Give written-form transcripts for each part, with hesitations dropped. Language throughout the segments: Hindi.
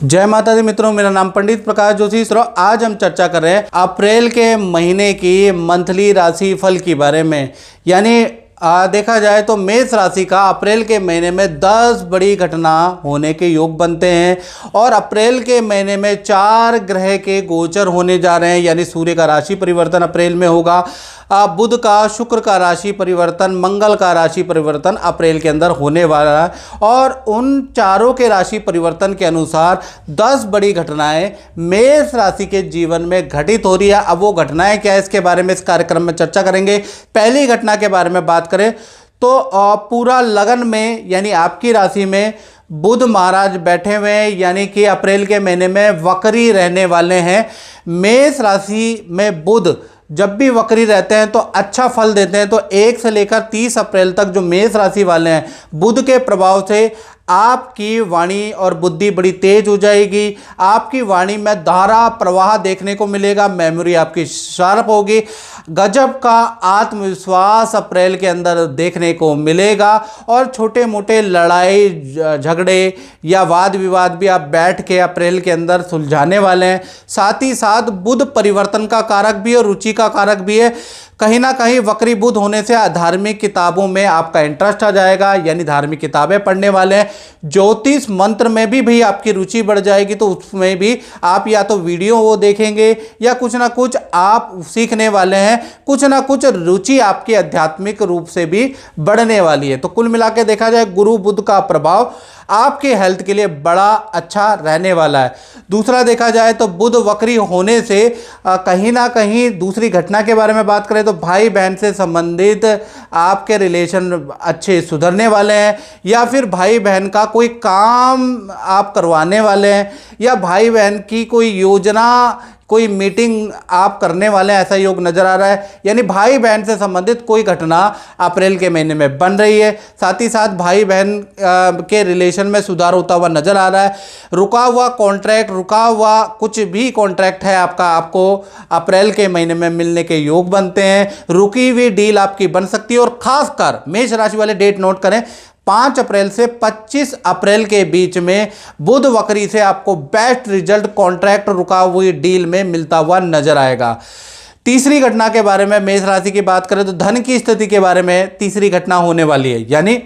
जय माता दी मित्रों, मेरा नाम पंडित प्रकाश जोशी। आज हम चर्चा कर रहे हैं अप्रैल के महीने की मंथली राशि फल के बारे में। यानी देखा जाए तो मेष राशि का अप्रैल के महीने में 10 बड़ी घटना होने के योग बनते हैं और अप्रैल के महीने में 4 ग्रह के गोचर होने जा रहे हैं। यानी सूर्य का राशि परिवर्तन अप्रैल में होगा, बुध का, शुक्र का राशि परिवर्तन, मंगल का राशि परिवर्तन अप्रैल के अंदर होने वाला है। और उन चारों के राशि परिवर्तन के अनुसार 10 बड़ी घटनाएं मेष राशि के जीवन में घटित हो रही है। अब वो घटनाएं क्या है, इसके बारे में इस कार्यक्रम में चर्चा करेंगे। पहली घटना के बारे में बात करें तो पूरा लगन में यानी आपकी राशि में बुध महाराज बैठे हुए हैं, यानी कि अप्रैल के महीने में वक्री रहने वाले हैं। मेष राशि में बुध जब भी वक्री रहते हैं तो अच्छा फल देते हैं। तो 1 से लेकर 30 अप्रैल तक जो मेष राशि वाले हैं, बुध के प्रभाव से आपकी वाणी और बुद्धि बड़ी तेज हो जाएगी। आपकी वाणी में धारा प्रवाह देखने को मिलेगा, मेमोरी आपकी शार्प होगी। गजब का आत्मविश्वास अप्रैल के अंदर देखने को मिलेगा और छोटे मोटे लड़ाई झगड़े या वाद विवाद भी आप बैठ के अप्रैल के अंदर सुलझाने वाले हैं। साथ ही साथ बुध परिवर्तन का कारक भी और रुचि का कारक भी है। कहीं ना कहीं वक्री बुध होने से धार्मिक किताबों में आपका इंटरेस्ट आ जाएगा, यानी धार्मिक किताबें पढ़ने वाले हैं। ज्योतिष मंत्र में भी आपकी रुचि बढ़ जाएगी, तो उसमें भी आप या तो वीडियो वो देखेंगे या कुछ ना कुछ आप सीखने वाले हैं। कुछ ना कुछ रुचि आपकी आध्यात्मिक रूप से भी बढ़ने वाली है। तो कुल मिला के देखा जाए गुरु बुध का प्रभाव आपके हेल्थ के लिए बड़ा अच्छा रहने वाला है। दूसरा देखा जाए तो बुध वक्री होने से कहीं ना कहीं दूसरी घटना के बारे में बात करें तो भाई बहन से संबंधित आपके रिलेशन अच्छे सुधरने वाले हैं, या फिर भाई बहन का कोई काम आप करवाने वाले हैं, या भाई बहन की कोई योजना, कोई मीटिंग आप करने वाले हैं, ऐसा योग नजर आ रहा है। यानी भाई बहन से संबंधित कोई घटना अप्रैल के महीने में बन रही है। साथ ही साथ भाई बहन के रिलेशन में सुधार होता हुआ नजर आ रहा है। रुका हुआ कॉन्ट्रैक्ट, रुका हुआ कुछ भी कॉन्ट्रैक्ट है आपका, आपको अप्रैल के महीने में मिलने के योग बनते हैं। रुकी हुई डील आपकी बन सकती है। और खासकर मेष राशि वाले डेट नोट करें, 5 अप्रैल से 25 अप्रैल के बीच में बुध वक्री से आपको बेस्ट रिजल्ट कॉन्ट्रैक्ट रुका हुई डील में मिलता हुआ नजर आएगा। तीसरी घटना के बारे में मेष राशि की बात करें तो धन की स्थिति के बारे में तीसरी घटना होने वाली है। यानी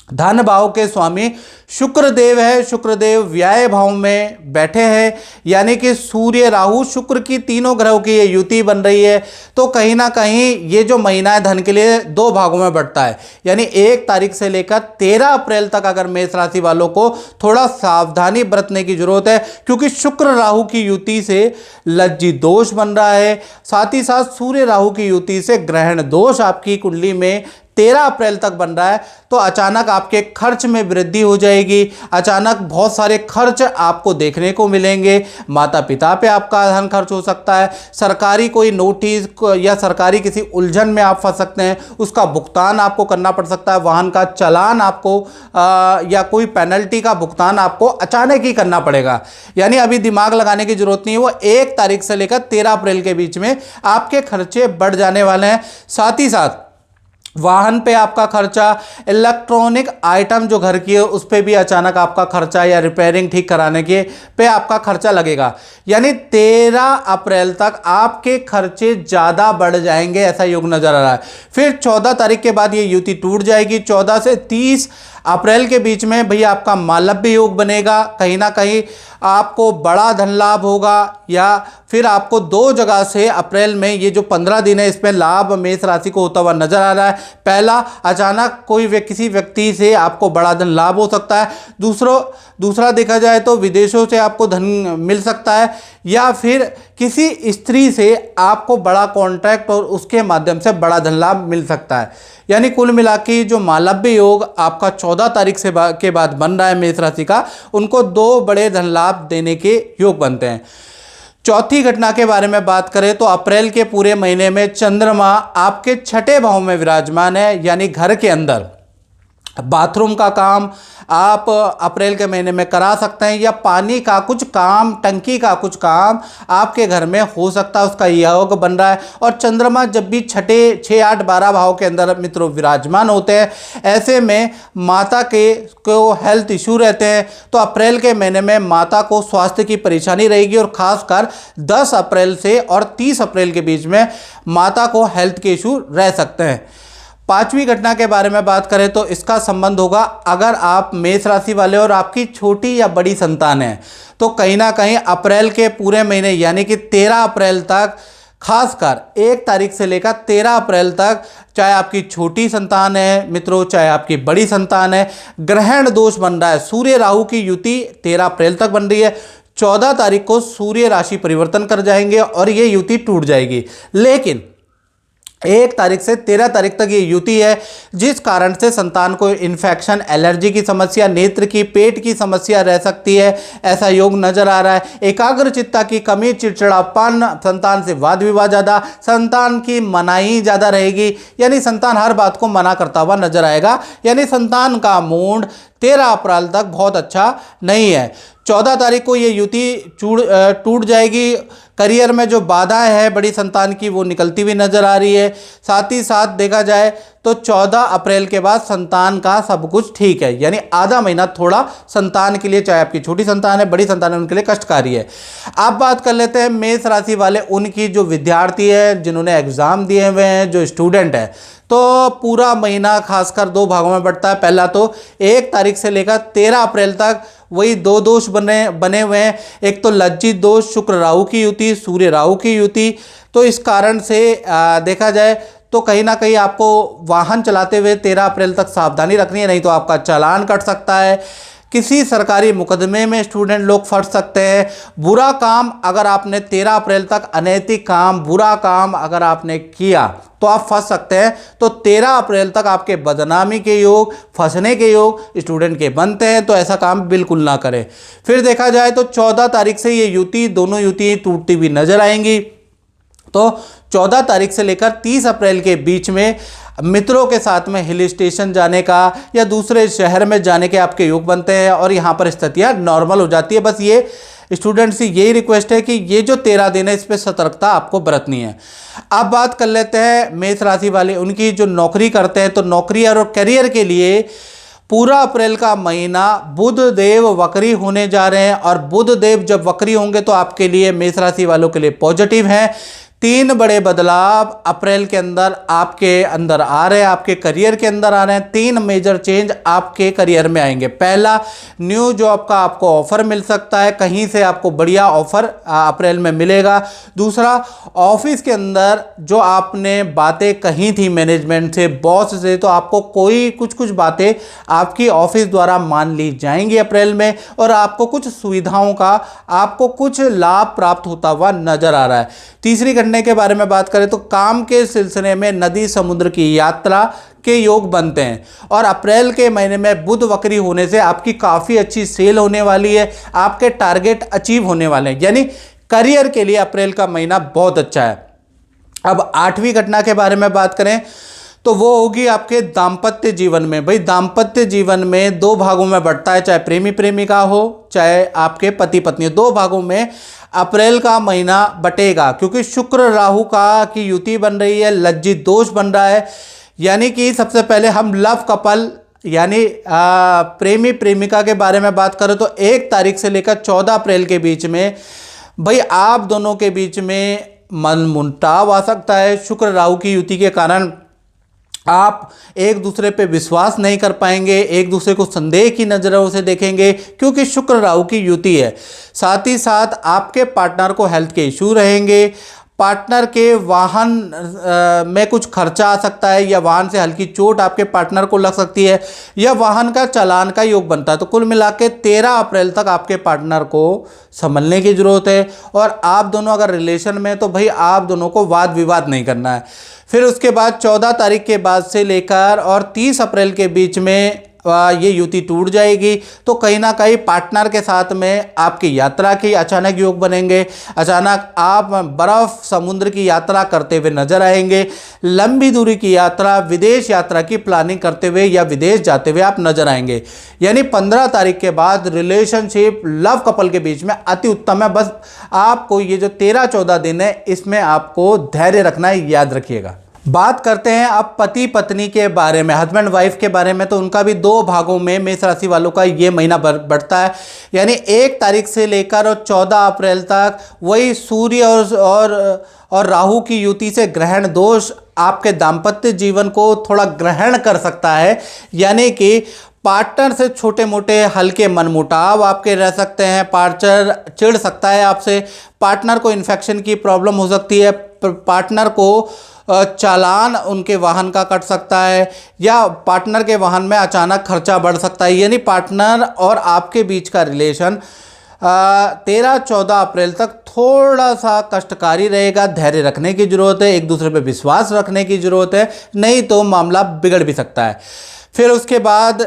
धन भाव के स्वामी शुक्रदेव है, शुक्रदेव व्याय भाव में बैठे हैं। यानी कि सूर्य राहु शुक्र की तीनों ग्रहों की ये युति बन रही है। तो कहीं ना कहीं ये जो महीना है धन के लिए 2 भागों में बढ़ता है। यानी 1 तारीख से लेकर 13 अप्रैल तक अगर मेष राशि वालों को थोड़ा सावधानी बरतने की जरूरत है, क्योंकि शुक्र राहु की युति से लज्जी दोष बन रहा है। साथ ही साथ सूर्य राहु की युति से ग्रहण दोष आपकी कुंडली में 13 अप्रैल तक बन रहा है। तो अचानक आपके खर्च में वृद्धि हो जाएगी, अचानक बहुत सारे खर्च आपको देखने को मिलेंगे। माता पिता पे आपका धन खर्च हो सकता है, सरकारी कोई नोटिस या सरकारी किसी उलझन में आप फंस सकते हैं, उसका भुगतान आपको करना पड़ सकता है। वाहन का चालान आपको या कोई पेनल्टी का भुगतान आपको अचानक ही करना पड़ेगा। यानी अभी दिमाग लगाने की जरूरत नहीं है। वो 1 तारीख से लेकर 13 अप्रैल के बीच में आपके खर्चे बढ़ जाने वाले हैं। साथ ही साथ वाहन पे आपका खर्चा, इलेक्ट्रॉनिक आइटम जो घर की है उस पे भी अचानक आपका खर्चा, या रिपेयरिंग ठीक कराने के पे आपका खर्चा लगेगा। यानी 13 अप्रैल तक आपके खर्चे ज़्यादा बढ़ जाएंगे, ऐसा योग नजर आ रहा है। फिर 14 तारीख के बाद ये युति टूट जाएगी। 14 से 30 अप्रैल के बीच में भैया आपका मालव्य योग बनेगा। कहीं ना कहीं आपको बड़ा धन लाभ होगा, या फिर आपको 2 जगह से अप्रैल में ये जो 15 दिन है इसमें लाभ मेष राशि को होता हुआ नजर आ रहा है। पहला, अचानक कोई किसी व्यक्ति से आपको बड़ा धन लाभ हो सकता है। दूसरा देखा जाए तो विदेशों से आपको धन मिल सकता है, या फिर किसी स्त्री से आपको बड़ा कॉन्ट्रैक्ट और उसके माध्यम से बड़ा धन लाभ मिल सकता है। यानी कुल मिला के जो मालव्य योग आपका 14 तारीख से के बाद बन रहा है मेष राशि का, उनको 2 बड़े धन लाभ देने के योग बनते हैं। चौथी घटना के बारे में बात करें तो अप्रैल के पूरे महीने में चंद्रमा आपके 6ठे भाव में विराजमान है, यानी घर के अंदर। बाथरूम का काम आप अप्रैल के महीने में करा सकते हैं, या पानी का कुछ काम, टंकी का कुछ काम आपके घर में हो सकता है, उसका योग बन रहा है। और चंद्रमा जब भी छठे 6, 8, 12 भाव के अंदर मित्रों विराजमान होते हैं, ऐसे में माता के को हेल्थ इशू रहते हैं, तो अप्रैल के महीने में माता को स्वास्थ्य की परेशानी रहेगी। और खासकर 10 अप्रैल से और 30 अप्रैल के बीच में माता को हेल्थ के इशू रह सकते हैं। पांचवी घटना के बारे में बात करें तो इसका संबंध होगा, अगर आप मेष राशि वाले और आपकी छोटी या बड़ी संतान है, तो कहीं ना कहीं अप्रैल के पूरे महीने यानी कि 13 अप्रैल तक, खासकर 1 तारीख से लेकर 13 अप्रैल तक, चाहे आपकी छोटी संतान है मित्रों, चाहे आपकी बड़ी संतान है, ग्रहण दोष बन रहा है। सूर्य राहु की युति 13 अप्रैल तक बन रही है। 14 तारीख को सूर्य राशि परिवर्तन कर जाएंगे और ये युति टूट जाएगी। लेकिन 1 तारीख से 13 तारीख तक ये युति है, जिस कारण से संतान को इन्फेक्शन, एलर्जी की समस्या, नेत्र की, पेट की समस्या रह सकती है, ऐसा योग नजर आ रहा है। एकाग्रचित्ता की कमी, चिड़चिड़ापन, संतान से वाद विवाद ज़्यादा, संतान की मनाही ज़्यादा रहेगी, यानी संतान हर बात को मना करता हुआ नजर आएगा। यानी संतान का मूड 13 अप्रैल तक बहुत अच्छा नहीं है। 14 तारीख को ये युति टूट जाएगी। करियर में जो बाधाएं है बड़ी संतान की, वो निकलती हुई नजर आ रही है। साथ ही साथ देखा जाए तो 14 अप्रैल के बाद संतान का सब कुछ ठीक है, यानी आधा महीना थोड़ा संतान के लिए, चाहे आपकी छोटी संतान है, बड़ी संतान है, उनके लिए कष्टकारी है। अब बात कर लेते हैं मेष राशि वाले, उनकी जो विद्यार्थी है, जिन्होंने एग्जाम दिए हुए हैं, जो स्टूडेंट है, तो पूरा महीना खासकर 2 भागों में बढ़ता है। पहला तो 1 तारीख से लेकर 13 अप्रैल तक वही 2 दोष बने हुए हैं। एक तो लज्जित दोष, शुक्र राहु की युति, सूर्य राहु की युति। तो इस कारण से देखा जाए तो कहीं ना कहीं आपको वाहन चलाते हुए 13 अप्रैल तक सावधानी रखनी है, नहीं तो आपका चालान कट सकता है। किसी सरकारी मुकदमे में स्टूडेंट लोग फंस सकते हैं। बुरा काम अगर आपने 13 अप्रैल तक, अनैतिक काम, बुरा काम अगर आपने किया तो आप फंस सकते हैं। तो 13 अप्रैल तक आपके बदनामी के योग, फंसने के योग स्टूडेंट के बनते हैं, तो ऐसा काम बिल्कुल ना करें। फिर देखा जाए तो 14 तारीख से ये युति, दोनों युति टूटती हुई नजर आएंगी। तो 14 तारीख से लेकर 30 अप्रैल के बीच में मित्रों के साथ में हिल स्टेशन जाने का या दूसरे शहर में जाने के आपके योग बनते हैं और यहाँ पर स्थितियाँ नॉर्मल हो जाती है। बस ये स्टूडेंट से यही रिक्वेस्ट है कि ये जो 13 दिन है, इस पर सतर्कता आपको बरतनी है। अब बात कर लेते हैं मेष राशि वाले, उनकी जो नौकरी करते हैं, तो नौकरी और करियर के लिए पूरा अप्रैल का महीना बुध देव वक्री होने जा रहे हैं। और बुध देव जब वक्री होंगे तो आपके लिए, मेष राशि वालों के लिए पॉजिटिव है। 3 बड़े बदलाव अप्रैल के अंदर आपके अंदर आ रहे हैं, आपके करियर के अंदर आ रहे हैं। 3 मेजर चेंज आपके करियर में आएंगे। पहला, न्यू जॉब का आपको ऑफर मिल सकता है, कहीं से आपको बढ़िया ऑफर अप्रैल में मिलेगा। दूसरा, ऑफिस के अंदर जो आपने बातें कही थी मैनेजमेंट से, बॉस से, तो आपको कोई कुछ बातें आपकी ऑफिस द्वारा मान ली जाएंगी अप्रैल में, और आपको कुछ सुविधाओं का, आपको कुछ लाभ प्राप्त होता हुआ नजर आ रहा है। तीसरी घटना के बारे में बात करें तो काम के सिलसिले में नदी समुद्र की यात्रा के योग बनते हैं। और अप्रैल के महीने में बुध वक्री होने से आपकी काफ़ी अच्छी सेल होने वाली है, आपके टारगेट अचीव होने वाले हैं। यानी करियर के लिए अप्रैल का महीना बहुत अच्छा है। अब 8वीं घटना के बारे में बात करें तो वो होगी आपके दाम्पत्य जीवन में। भाई दाम्पत्य जीवन में 2 भागों में बढ़ता है, चाहे प्रेमी प्रेमिका हो, चाहे आपके पति पत्नी, 2 भागों में अप्रैल का महीना बटेगा, क्योंकि शुक्र राहु का की युति बन रही है, लज्जित दोष बन रहा है। यानी कि सबसे पहले हम लव कपल यानी प्रेमी प्रेमिका के बारे में बात करें तो 1 तारीख से लेकर 14 अप्रैल के बीच में भाई आप दोनों के बीच में मनमुटाव आ सकता है। शुक्र राहु की युति के कारण आप एक दूसरे पे विश्वास नहीं कर पाएंगे, एक दूसरे को संदेह की नज़रों से देखेंगे, क्योंकि शुक्र राहु की युति है। साथ ही साथ आपके पार्टनर को हेल्थ के इशू रहेंगे। पार्टनर के वाहन में कुछ खर्चा आ सकता है, या वाहन से हल्की चोट आपके पार्टनर को लग सकती है, या वाहन का चालान का योग बनता है। तो कुल मिला के 13 अप्रैल तक आपके पार्टनर को संभलने की ज़रूरत है। और आप दोनों अगर रिलेशन में, तो भाई आप दोनों को वाद विवाद नहीं करना है। फिर उसके बाद 14 तारीख के बाद से लेकर और 30 अप्रैल के बीच में ये युति टूट जाएगी। तो कहीं ना कहीं पार्टनर के साथ में आपकी यात्रा की अचानक योग बनेंगे, अचानक आप बर्फ समुद्र की यात्रा करते हुए नजर आएंगे, लंबी दूरी की यात्रा, विदेश यात्रा की प्लानिंग करते हुए या विदेश जाते हुए आप नजर आएंगे। यानी 15 तारीख के बाद रिलेशनशिप लव कपल के बीच में अति उत्तम है। बस आपको ये जो 13-14 दिन है इसमें आपको धैर्य रखना है, याद रखिएगा। बात करते हैं अब पति पत्नी के बारे में, हस्बैंड वाइफ के बारे में। तो उनका भी 2 भागों में मेष राशि वालों का ये महीना बढ़ता है। यानी 1 तारीख से लेकर और 14 अप्रैल तक वही सूर्य और राहु की युति से ग्रहण दोष आपके दाम्पत्य जीवन को थोड़ा ग्रहण कर सकता है। यानी कि पार्टनर से छोटे मोटे हल्के मनमुटाव आपके रह सकते हैं, पार्टनर चिढ़ सकता है आपसे, पार्टनर को इन्फेक्शन की प्रॉब्लम हो सकती है, पार्टनर को चालान उनके वाहन का कट सकता है, या पार्टनर के वाहन में अचानक खर्चा बढ़ सकता है। यानी पार्टनर और आपके बीच का रिलेशन 13-14 अप्रैल तक थोड़ा सा कष्टकारी रहेगा। धैर्य रखने की ज़रूरत है, एक दूसरे पे विश्वास रखने की ज़रूरत है, नहीं तो मामला बिगड़ भी सकता है। फिर उसके बाद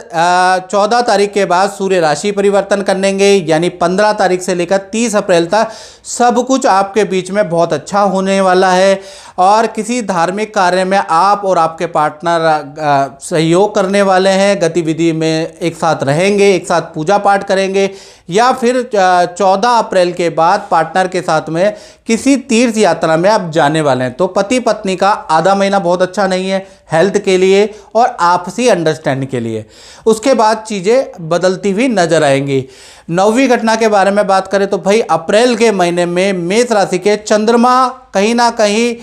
14 तारीख के बाद सूर्य राशि परिवर्तन करेंगे। यानी 15 तारीख से लेकर 30 अप्रैल तक सब कुछ आपके बीच में बहुत अच्छा होने वाला है। और किसी धार्मिक कार्य में आप और आपके पार्टनर सहयोग करने वाले हैं, गतिविधि में एक साथ रहेंगे, एक साथ पूजा पाठ करेंगे, या फिर 14 अप्रैल के बाद पार्टनर के साथ में किसी तीर्थ यात्रा में आप जाने वाले हैं। तो पति पत्नी का आधा महीना बहुत अच्छा नहीं है हेल्थ के लिए और आपसी अंडरस्टैंडिंग के लिए। उसके बाद चीज़ें बदलती हुई नजर आएंगी। 9वीं घटना के बारे में बात करें तो भाई अप्रैल के महीने में मेष राशि के चंद्रमा कहीं ना कहीं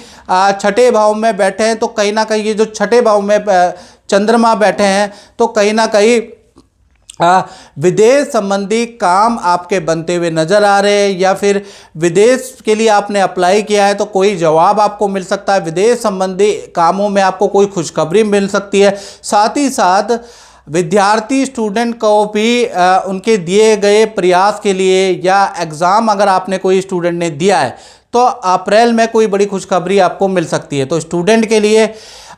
6ठे भाव में बैठे हैं। तो कहीं ना कहीं ये जो 6ठे भाव में चंद्रमा बैठे हैं तो कहीं ना कहीं विदेश संबंधी काम आपके बनते हुए नजर आ रहे हैं, या फिर विदेश के लिए आपने अप्लाई किया है तो कोई जवाब आपको मिल सकता है। विदेश संबंधी कामों में आपको कोई खुशखबरी मिल सकती है। साथ ही साथ विद्यार्थी स्टूडेंट को भी उनके दिए गए प्रयास के लिए या एग्ज़ाम अगर आपने कोई स्टूडेंट ने दिया है तो अप्रैल में कोई बड़ी खुशखबरी आपको मिल सकती है। तो स्टूडेंट के लिए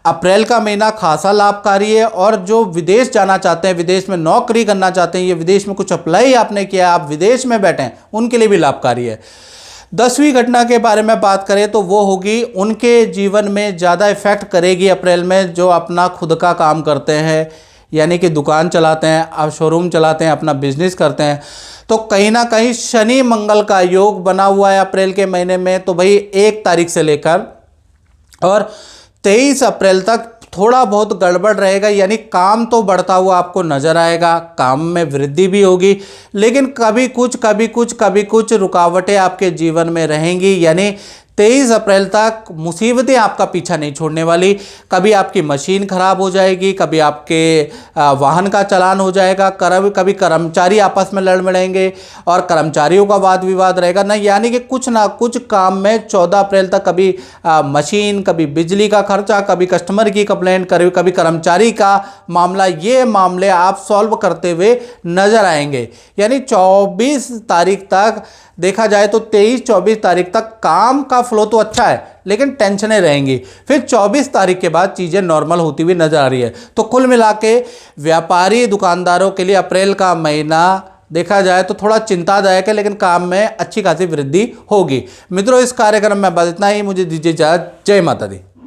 अप्रैल का महीना खासा लाभकारी है। और जो विदेश जाना चाहते हैं, विदेश में नौकरी करना चाहते हैं, या विदेश में कुछ अप्लाई आपने किया, आप विदेश में बैठे हैं, उनके लिए भी लाभकारी है। 10वीं घटना के बारे में बात करें तो वो होगी उनके जीवन में ज़्यादा इफेक्ट करेगी अप्रैल में जो अपना खुद का काम करते हैं, यानी कि दुकान चलाते हैं, आप शोरूम चलाते हैं, अपना बिजनेस करते हैं। तो कहीं ना कहीं शनि मंगल का योग बना हुआ है अप्रैल के महीने में। तो भाई 1 तारीख से लेकर और 23 अप्रैल तक थोड़ा बहुत गड़बड़ रहेगा। यानी काम तो बढ़ता हुआ आपको नजर आएगा, काम में वृद्धि भी होगी, लेकिन कभी कुछ रुकावटें आपके जीवन में रहेंगी। यानी 23 अप्रैल तक मुसीबतें आपका पीछा नहीं छोड़ने वाली। कभी आपकी मशीन खराब हो जाएगी, कभी आपके वाहन का चालान हो जाएगा, कभी कर्मचारी आपस में लड़ मड़ेंगे और कर्मचारियों का वाद विवाद रहेगा ना। यानी कि कुछ ना कुछ काम में 14 अप्रैल तक कभी मशीन, कभी बिजली का खर्चा, कभी कस्टमर की कंप्लेंट, कभी कर्मचारी का मामला, ये मामले आप सॉल्व करते हुए नजर आएंगे। यानी 24 तारीख तक देखा जाए तो 23-24 तारीख तक काम का फ्लो तो अच्छा है, लेकिन टेंशनें रहेंगी। फिर 24 तारीख के बाद चीज़ें नॉर्मल होती हुई नजर आ रही है। तो कुल मिला के व्यापारी दुकानदारों के लिए अप्रैल का महीना देखा जाए तो थोड़ा चिंतादायक है, लेकिन काम में अच्छी खासी वृद्धि होगी। मित्रों, इस कार्यक्रम में बस इतना ही। मुझे दीजिए इजाज़त। जय माता दी।